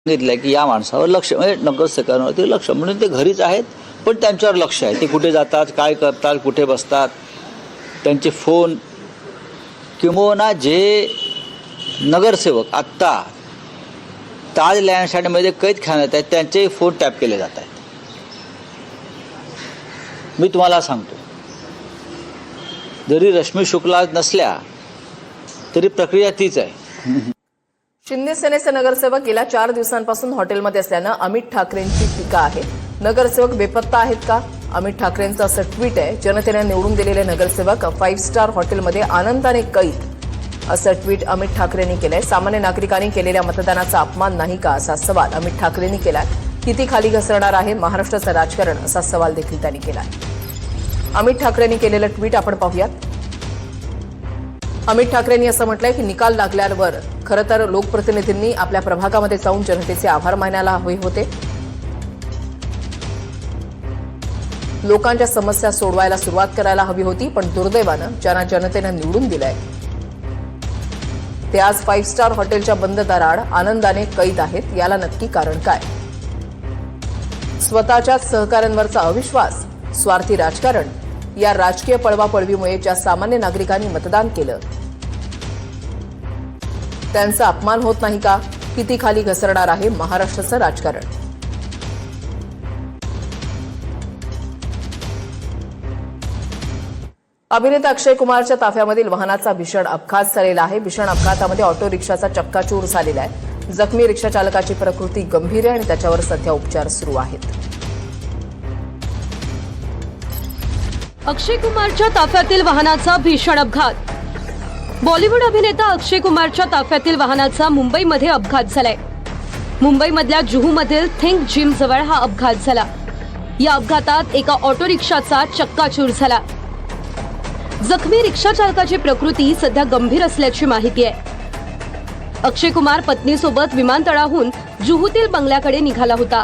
सांगितलं की या माणसावर लक्ष, म्हणजे नगरसेवकांवरती लक्ष, म्हणून ते घरीच आहेत पण त्यांच्यावर लक्ष आहे. ते कुठे जातात, काय करतात, कुठे बसतात, त्यांचे फोन, किंबहुना जे नगरसेवक आत्ता ताज लँडशाईडमध्ये कैदखान्यात आहेत त्यांचे फोन टॅप केले जात आहेत. मी तुम्हाला सांगतो, जरी रश्मी शुक्ला नसल्या तरी प्रक्रिया तीच आहे. शिंदे सेनेचे नगरसेवक गेल्या 4 दिवसांपासून हॉटेलमध्ये असल्यानं अमित ठाकरेंची टीका आहे. नगरसेवक बेपत्ता आहेत का? अमित ठाकरेंचं असं ट्विट आहे. जनतेने निवडून दिलेले नगरसेवक 5 स्टार हॉटेलमध्ये आनंदाने कैद, असं ट्विट अमित ठाकरेंनी केलंय. सामान्य नागरिकांनी केलेल्या मतदानाचा अपमान नाही का, असा सवाल अमित ठाकरेंनी केलाय. किती खाली घसरणार आहे महाराष्ट्राचं राजकारण, असा सवाल देखील त्यांनी केलाय. अमित ठाकरेंनी केलेलं ट्विट आपण पाहूयात. अमित ठाकरेंनी असं म्हटलंय की निकाल लागल्यावर खरं तर लोकप्रतिनिधींनी आपल्या प्रभागामध्ये जाऊन जनतेचे आभार मानायला हवे होते. लोकांच्या समस्या सोडवायला सुरुवात करायला हवी होती, पण दुर्दैवानं ज्यांना जनतेनं निवडून दिलंय ते आज 5 स्टार हॉटेलच्या बंद दाराआड आनंदाने कैद आहेत. याला नक्की कारण काय? स्वतःच्याच सहकाऱ्यांवरचा अविश्वास, स्वार्थी राजकारण, या राजकीय पळवापळवीमुळे ज्या सामान्य नागरिकांनी मतदान केलं त्यांचा अपमान होत नाही का? किती खाली घसरणार आहे महाराष्ट्राचं राजकारण? अभिनेता अक्षय कुमारच्या ताफ्यामधील वाहनाचा भीषण अपघात झालेला आहे. भीषण अपघातामध्ये ऑटो रिक्षाचा चक्काचूर झालेला आहे. जखमी रिक्षा चालकाची प्रकृती गंभीर आहे आणि त्याच्यावर सध्या उपचार सुरू आहेत. अक्षय कुमारच्या ताफ्यातील वाहनाचा भीषण अपघात. बॉलिवूड अभिनेता अक्षय कुमारच्या ताफ्यातील वाहनाचा मुंबईमध्ये अपघात झालाय. मुंबईमधल्या जुहूमधील थिंक जिम जवळ हा अपघात झाला. या अपघातात एका ऑटो रिक्षाचा चक्काचूर झाला. जखमी रिक्षा चालकाची प्रकृती सध्या गंभीर असल्याची माहिती आहे. अक्षय कुमार पत्नीसोबत विमानतळाहून जुहूतील बंगल्याकडे निघाला होता.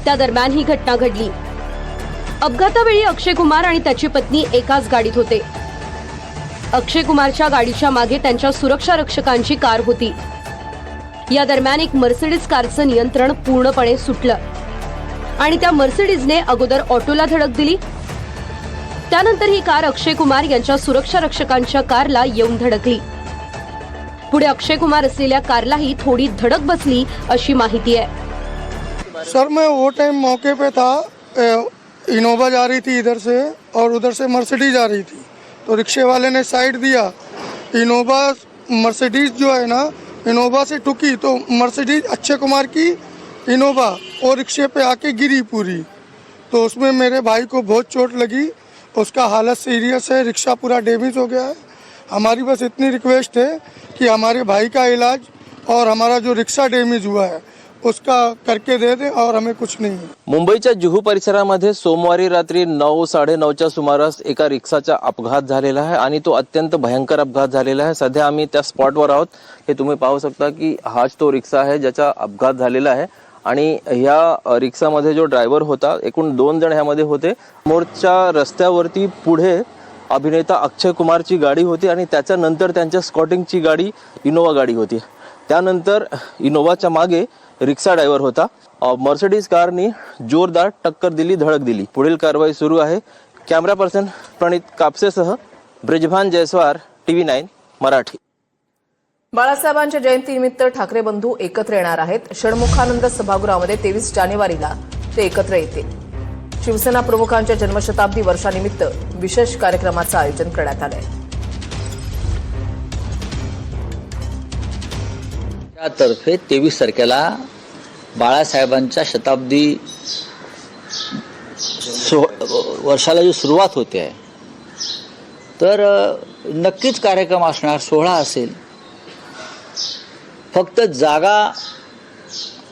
त्या दरम्यान ही घटना घडली. अपघातावेळी अक्षय कुमार आणि त्याची पत्नी एकाच गाडीत होते. अक्षय कुमारच्या गाडीच्या मागे त्यांच्या सुरक्षा रक्षकांची कार होती. या दरम्यान एक मर्सिडीज कारचं नियंत्रण पूर्णपणे सुटलं आणि त्या मर्सिडीजने अगोदर ऑटोला धडक दिली. त्यानंतर ही कार अक्षय कुमार यांच्या सुरक्षा रक्षकांच्या कारला येऊन धडकली. पुढे अक्षय कुमार असलेल्या कारलाही थोडी धडक बसली अशी माहिती आहे. सर मैं वो टाइम मौके पे था, इनोवा जा रही थी इधर से और उधर से मर्सिडीज आ रही थी, तो रिक्शे वाले ने साइड दिया. इनोवा मर्सिडीज जो है ना, इनोवा से ठुकी तो मर्सिडीज अक्षय कुमार की इनोवा और रिक्शे पे आके गिरी पूरी. तो उसमें मेरे भाई को बहुत चोट लगी, उसका हालत सीरियस है, रिक्शा पूरा डैमेज हो गया है. हमारी बस इतनी रिक्वेस्ट है कि हमारे भाई का इलाज और हमारा जो रिक्शा डैमेज हुआ है उसका करके दे दे और हमें कुछ नहीं. मुंबईच्या जुहू परिसरामध्ये सोमवारी रात्री 9-9:30च्या सुमारास एका रिक्षाचा अपघात झालेला आहे आणि तो अत्यंत भयंकर अपघात झालेला आहे. सध्या आम्ही त्या स्पॉटवर आहोत. हे तुम्ही पाहू शकता की हाच तो रिक्षा आहे ज्याचा अपघात झालेला आहे आणि ह्या रिक्षामध्ये जो ड्रायव्हर होता, एकूण 2 जण ह्यामध्ये होते. समोरच्या रस्त्यावरती पुढे अभिनेता अक्षय कुमारची गाडी होती आणि त्याच्यानंतर त्यांच्या स्कॉटिंगची गाडी इनोवा गाडी होती. त्यानंतर इनोवाच्या मागे रिक्षा ड्रायव्हर होता. मर्सिडीज कारनी जोरदार टक्कर दिली, धडक दिली. पुढील कारवाई सुरू आहे. कॅमेरा पर्सन प्रणित कापसेसह ब्रिजभान जयस्वार, TV9 मराठी. बाळासाहेबांच्या जयंतीनिमित्त ठाकरे बंधू एकत्र येणार आहेत. षण्मुखानंद सभागृहामध्ये 23 जानेवारीला ते एकत्र येतील. शिवसेना प्रमुखांच्या जन्मशताब्दी वर्षानिमित्त विशेष कार्यक्रमाचं आयोजन करण्यात आलंय. त्यातर्फे 23 तारखेला बाळासाहेबांच्या शताब्दी वर्षाला जी सुरुवात होते आहे, तर नक्कीच कार्यक्रम असणार, सोहळा असेल. फक्त जागा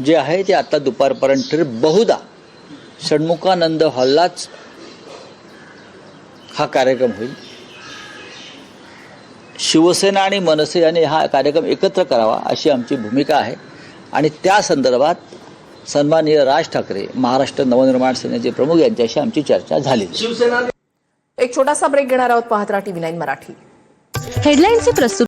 जी आहे ती आता दुपारपर्यंत बहुधा षण्मुखानंद हॉललाच हा कार्यक्रम होईल. शिवसेना आणि मनसे यांनी हा कार्यक्रम एकत्र करावा अशी आमची भूमिका आहे आणि त्या संदर्भात सन्माननीय राज ठाकरे, महाराष्ट्र नवनिर्माण सेनेचे प्रमुख यांच्याशी आमची चर्चा झाली. एक छोटासा ब्रेक घेणार आहोत. पाहत राहा TV9 मराठी. हेडलाईन्सचे प्रस्तुत